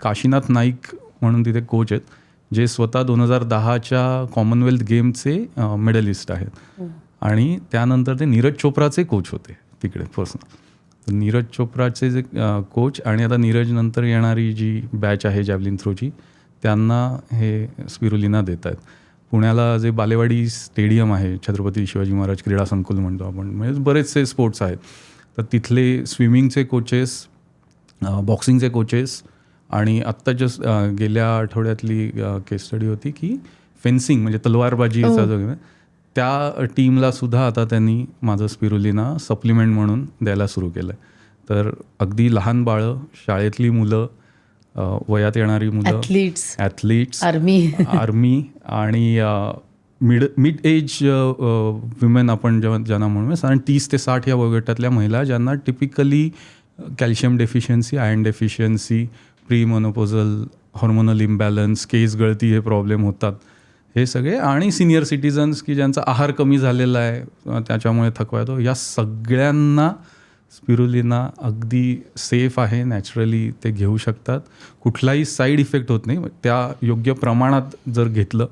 काशीनाथ नाईक म्हणून तिथे कोच आहेत, जे स्वतः 2010च्या कॉमनवेल्थ गेमचे मेडलिस्ट आहेत. आणि त्यानंतर ते नीरज चोप्राचे कोच होते तिकडे पर्सनल. नीरज चोप्राचे जे कोच आणि आता नीरज नंतर येणारी जी बॅच आहे जॅव्हलिन थ्रोची, त्यांना हे स्पिरुलिना देत आहेत. पुण्याला जे बालेवाडी स्टेडियम आहे, छत्रपती शिवाजी महाराज क्रीडा संकुल म्हणतो आपण, म्हणजे बरेचसे स्पोर्ट्स आहेत. तर तिथले स्विमिंगचे कोचेस, बॉक्सिंगचे कोचेस आणि आत्ता जस्ट गेल्या आठवड्यातली केस स्टडी होती की फेन्सिंग म्हणजे तलवारबाजीचा जो त्या टीमला सुद्धा आता त्यांनी माझं स्पिरुलिना सप्लिमेंट म्हणून द्यायला सुरू केलं आहे. तर अगदी लहान बाळं, शाळेतली मुलं, वयात येणारी मुलं, ॲथलीट्स, आर्मी आणि मिड एज विमेन आपण ज्यांना म्हणून, कारण 30 ते 60 या वयोगटातल्या महिला ज्यांना typically calcium deficiency, iron deficiency, premenopausal hormonal imbalance, केस गळती हे प्रॉब्लेम होतात, हे सगळे, आणि सिनियर सिटिझन्स की ज्यांचा आहार कमी झालेला आहे त्याच्यामुळे थकवा येतो, या सगळ्यांना स्पिरुलिना अगदी सेफ आहे. नॅचरली ते घेऊ शकतात, कुठलाही साईड इफेक्ट होत नाही. त्या योग्य प्रमाणात जर घेतलं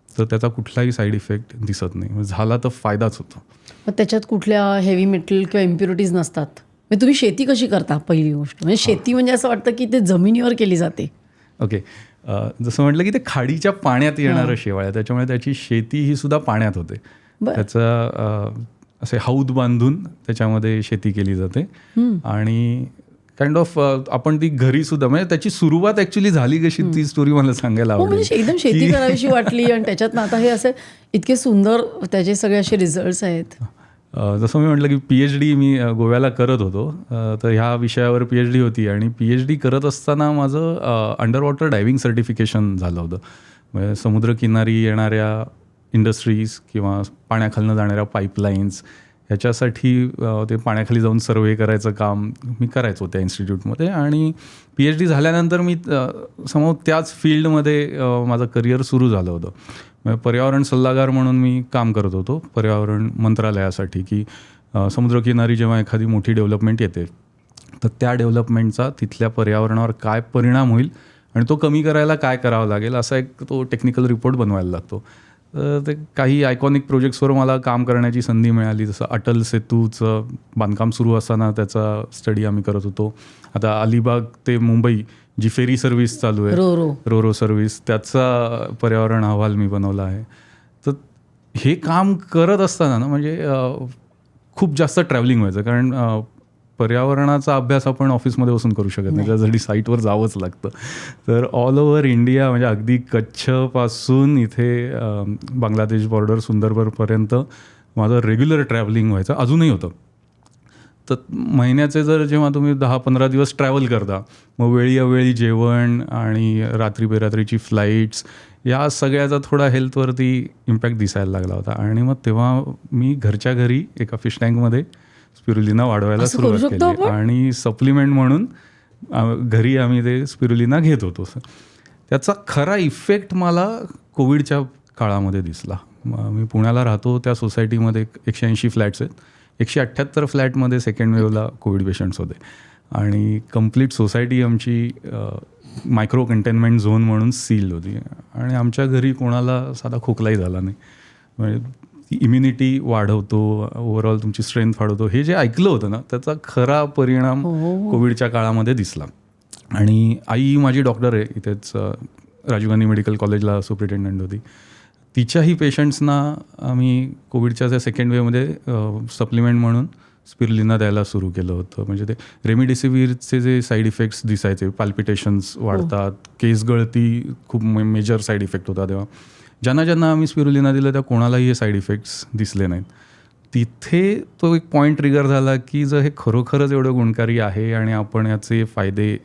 तर त्याचा कुठलाही साईड इफेक्ट दिसत नाही, झाला तर फायदाच होतो. मग त्याच्यात कुठल्या हेवी मेटल किंवा इम्प्युरिटीज नसतात? म्हणजे तुम्ही शेती कशी करता? पहिली गोष्ट म्हणजे शेती म्हणजे असं वाटतं की ते जमिनीवर केली जाते. ओके, जसं म्हटलं की ते खाडीच्या पाण्यात येणारं शेवाळ आहे, त्याच्यामुळे त्याची शेती ही सुद्धा पाण्यात होते. त्याचं असे हौद बांधून त्याच्यामध्ये शेती केली जाते आणि काइंड ऑफ आपण ती घरी सुद्धा, म्हणजे त्याची सुरुवात ॲक्च्युली झाली कशी ती स्टोरी मला सांगायला आवडेल. म्हणजे एकदम शेती करावीशी वाटली आणि त्याच्यात आता हे असे इतके सुंदर त्याचे सगळे असे रिझल्ट्स आहेत. जसं मी म्हटलं की PhD मी गोव्याला करत होतो, तर ह्या विषयावर PhD होती आणि PhD करत असताना माझं अंडर वॉटर डायव्हिंग सर्टिफिकेशन झालं होतं. म्हणजे समुद्रकिनारी येणाऱ्या इंडस्ट्रीज किंवा पाण्याखालनं जाणाऱ्या पाईपलाईन्स ह्याच्यासाठी ते पाण्याखाली जाऊन सर्वे करायचं काम मी करायचो त्या इन्स्टिट्यूटमध्ये. आणि PhD झाल्यानंतर मी समोर त्याच फील्डमध्ये माझं करिअर सुरू झालं होतं. पर्यावरण सल्लागार म्हणून मी काम करत होतो पर्यावरण मंत्रालयासाठी, की समुद्रकिनारी जेव्हा एखादी मोठी डेव्हलपमेंट येते तर त्या डेव्हलपमेंटचा तिथल्या पर्यावरणावर काय परिणाम होईल आणि तो कमी करायला काय करावं लागेल असा एक तो टेक्निकल रिपोर्ट बनवायला लागतो. तर ते काही आयकॉनिक प्रोजेक्ट्सवर मला काम करण्याची संधी मिळाली, जसं अटल सेतूचं बांधकाम सुरू असताना त्याचा स्टडी आम्ही करत होतो. आता अलिबाग ते मुंबई जी फेरी सर्व्हिस चालू आहे, रो सर्व्हिस, त्याचा पर्यावरण अहवाल मी बनवला आहे. तर हे काम करत असताना ना म्हणजे खूप जास्त ट्रॅव्हलिंग व्हायचं, कारण पर्यावरणाचा अभ्यास आपण ऑफिसमध्ये बसून करू शकत नाही, त्यासाठी साईटवर जावंच लागतं. तर ऑल ओव्हर इंडिया म्हणजे अगदी कच्छपासून इथे बांगलादेश बॉर्डर सुंदरबनपर्यंत माझं रेग्युलर ट्रॅव्हलिंग व्हायचं, अजूनही होतं. तर महिन्याचे जर जेव्हा तुम्ही 10-15 दिवस ट्रॅव्हल करता, मग वेळी अवेळी जेवण आणि रात्री बेरात्रीची फ्लाईट्स, या सगळ्याचा थोडा हेल्थवरती इम्पॅक्ट दिसायला लागला होता. आणि मग तेव्हा मी घरच्या घरी एका फिश टँकमध्ये स्पिरुलिना वाढवायला सुरुवात केली आणि सप्लिमेंट म्हणून घरी आम्ही ते स्पिरुलिना घेत होतो. त्याचा खरा इफेक्ट मला कोविडच्या काळामध्ये दिसला. मी पुण्याला राहतो, त्या सोसायटीमध्ये 180 फ्लॅट्स आहेत. 178 फ्लॅटमध्ये सेकंड वेव्हला कोविड पेशंट्स होते आणि कंप्लीट सोसायटी आमची मायक्रो कंटेनमेंट झोन म्हणून सील्ड होती आणि आमच्या घरी कोणाला साधा खोकलाही झाला नाही. म्हणजे इम्युनिटी वाढवतो, ओव्हरऑल तुमची स्ट्रेंथ वाढवतो, हे जे ऐकलं होतं ना त्याचा खरा परिणाम कोविडच्या काळामध्ये दिसला. आणि आई माझी डॉक्टर आहे, इथेच राजीव गांधी मेडिकल कॉलेजला सुपरिटेंडंट होती. तिच्याही पेशंट्सना आम्ही कोविडच्या त्या सेकंड वेव्हमध्ये सप्लिमेंट म्हणून स्पिरुलिना द्यायला सुरू केलं होतं. म्हणजे ते रेमडेसिवीरचे जे साईड इफेक्ट्स दिसायचे, पाल्पिटेशन्स वाढतात, केस गळती खूप मेजर साईड इफेक्ट होता, तेव्हा ज्यांना आम्ही स्पिरुलिना दिलं त्या कोणालाही हे साईड इफेक्ट्स दिसले नाहीत. तिथे तो एक पॉईंट ट्रिगर झाला की जर हे खरोखरच एवढं गुणकारी आहे आणि आपण याचे फायदे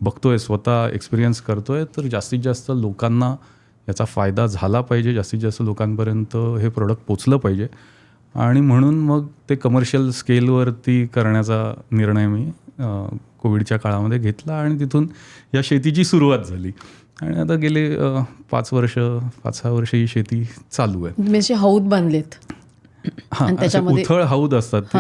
बघतोय, स्वतः एक्सपिरियन्स करतोय, तर जास्तीत जास्त लोकांना याचा फायदा झाला पाहिजे, जास्तीत जास्त लोकांपर्यंत हे प्रोडक्ट पोचलं पाहिजे. आणि म्हणून मग ते कमर्शियल स्केलवरती करण्याचा निर्णय मी कोविडच्या काळामध्ये घेतला आणि तिथून या शेतीची सुरुवात झाली. आणि आता गेले 5-6 वर्ष ही शेती चालू आहे. म्हणजे हौद बांधलेत? हां, उथळ हौद असतात,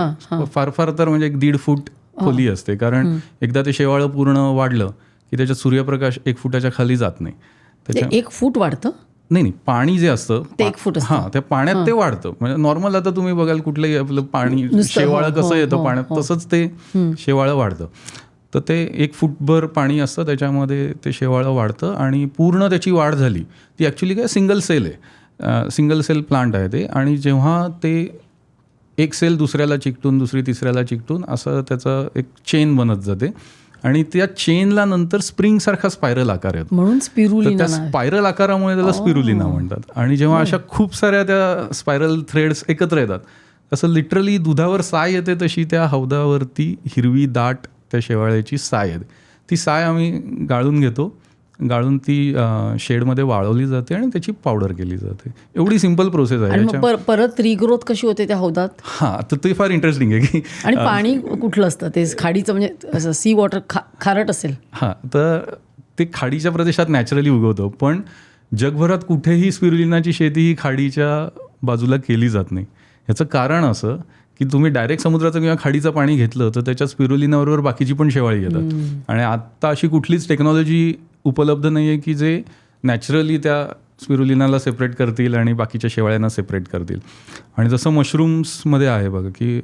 फार तर म्हणजे 1.5 फूट खोली असते, कारण एकदा ते शेवाळं पूर्ण वाढलं की त्याच्यात सूर्यप्रकाश 1 फुटाच्या खाली जात नाही. ते 1 फूट वाढतं नाही, पाणी जे असतं ते 1 फूट असतं. हां, त्या पाण्यात ते वाढतं. म्हणजे नॉर्मल आता तुम्ही बघाल कुठलंही आपलं पाणी नुसतं, शेवाळं हो, कसं हो, येतं हो, पाण्यात, हो. तसंच ते शेवाळं वाढतं. तर ते 1 फूटभर पाणी असतं, त्याच्यामध्ये ते शेवाळं वाढतं आणि पूर्ण त्याची वाढ झाली. ती ॲक्च्युली काय सिंगल सेल आहे, सिंगल सेल प्लांट आहे ते. आणि जेव्हा ते एक सेल दुसऱ्याला चिकटून, दुसरी तिसऱ्याला चिकटून असं त्याचं एक चेन बनत जाते आणि त्या चेनला नंतर स्प्रिंगसारखा स्पायरल आकार येतो. म्हणून तर स्पिरुलिना त्या स्पायरल आकारामुळे त्याला स्पिरुलिना म्हणतात. आणि जेव्हा अशा खूप साऱ्या त्या स्पायरल थ्रेड्स एकत्र येतात, तसं लिटरली दुधावर साय येते तशी त्या हौदावरती हिरवी दाट त्या शेवाळ्याची साय येते. ती साय आम्ही गाळून घेतो, गाळून ती शेडमध्ये वाळवली जाते आणि त्याची पावडर केली जाते. एवढी सिंपल प्रोसेस आहे. आणि मग परत रिग्रोथ कशी होते त्या हौदात? हां, तर ते फार इंटरेस्टिंग आहे की आणि पाणी कुठलं असतं ते खाडीचं, म्हणजे असं सी वॉटर खारट असेल? हां, तर ते खाडीच्या प्रदेशात नॅचरली उगवतं, पण जगभरात कुठेही स्पिरुलिनाची शेती ही खाडीच्या बाजूला केली जात नाही. ह्याचं कारण असं की तुम्ही डायरेक्ट समुद्राचं किंवा खाडीचं पाणी घेतलं तर त्याच्या स्पिरुलिनाबरोबर बाकीची पण शेवाळी येतात. आणि आत्ता अशी कुठलीच टेक्नॉलॉजी उपलब्ध नाही आहे की जे नॅचरली त्या स्पिरुलिनाला सेपरेट करतील आणि बाकीच्या शेवाळ्यांना सेपरेट करतील. आणि जसं मशरूम्समध्ये आहे बघा की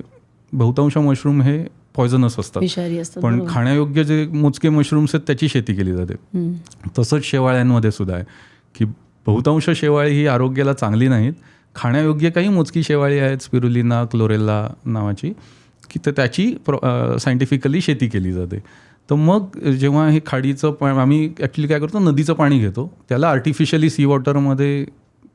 बहुतांश मशरूम हे पॉयझनस असतात, विषारी असतात, पण बरोबर. खाण्यायोग्य जे मोजके मशरूम्स आहेत त्याची शेती केली जाते. तसंच शेवाळ्यांमध्ये सुद्धा आहे की बहुतांश शेवाळी ही आरोग्याला चांगली नाहीत. खाण्यायोग्य काही मोजकी शेवाळी आहेत, स्पिरुलिना, क्लोरेल्ला नावाची, की तर त्याची सायंटिफिकली शेती केली जाते. तर मग जेव्हा हे खाडीचं आम्ही ॲक्च्युली काय करतो, नदीचं पाणी घेतो, त्याला आर्टिफिशियली सी वॉटरमध्ये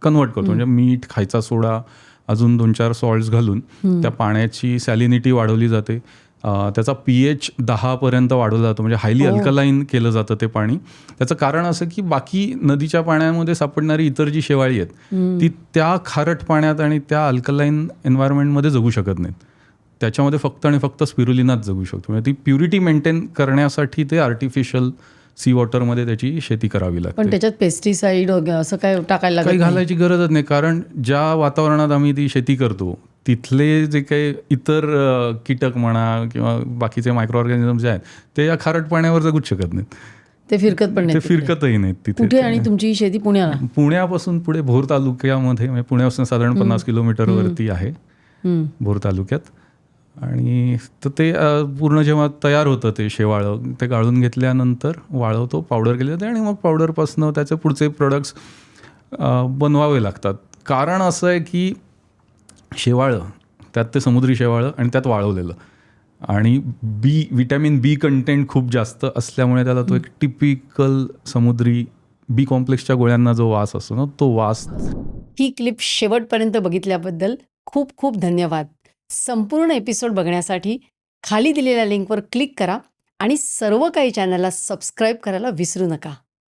कन्वर्ट करतो. म्हणजे मीठ, खायचा सोडा, अजून 2-4 सॉल्ट्स घालून त्या पाण्याची सॅलिनिटी वाढवली जाते. त्याचा pH 10 पर्यंत वाढवला जातो, म्हणजे हायली अल्कलाईन केलं जातं ते पाणी. त्याचं कारण असं की बाकी नदीच्या पाण्यामध्ये सापडणारी इतर जी शेवाळी आहेत ती त्या खारट पाण्यात आणि त्या अल्कलाईन एन्व्हायरमेंटमध्ये जगू शकत नाहीत. त्याच्यामध्ये फक्त आणि फक्त स्पिरुलिनाच जगू शकतो. म्हणजे ती प्युरिटी मेंटेन करण्यासाठी ते आर्टिफिशियल सी वॉटरमध्ये त्याची शेती करावी लागते. पण त्याच्यात पेस्टिसाइड असं काय टाकायला काही लागत नाही? घालायची गरजच नाही, कारण ज्या वातावरणात आम्ही ती शेती करतो तिथले जे काही इतर कीटक म्हणा किंवा बाकीचे मायक्रो ऑर्गॅनिझम्स जे आहेत ते या खारट पाण्यावर जगूच शकत नाहीत. ते फिरकत पण ते नाही फिरकतही नाहीत तिथे. कुठे? आणि तुमची शेती पुण्याला? पुण्यापासून पुढे भोर तालुक्यामध्ये, म्हणजे पुण्यापासून साधारण 50 किलोमीटरवरती आहे भोर तालुक्यात. आणि तर ते पूर्ण जेव्हा तयार होतं ते शेवाळं, ते गाळून घेतल्यानंतर वाळवतो, पावडर केली जाते आणि मग पावडरपासून त्याचे पुढचे प्रोडक्ट्स बनवावे लागतात. कारण असं आहे की शेवाळं, त्यात ते समुद्री शेवाळं आणि त्यात वाळवलेलं, आणि विटॅमिन बी कंटेंट खूप जास्त असल्यामुळे त्याला तो एक टिपिकल समुद्री बी कॉम्प्लेक्सच्या गोळ्यांना जो वास असतो ना, तो वास. ही क्लिप शेवटपर्यंत बघितल्याबद्दल खूप खूप धन्यवाद. संपूर्ण एपिसोड बघण्यासाठी खाली दिलेल्या लिंकवर क्लिक करा आणि सर्व काही चॅनलला सबस्क्राईब करायला विसरू नका.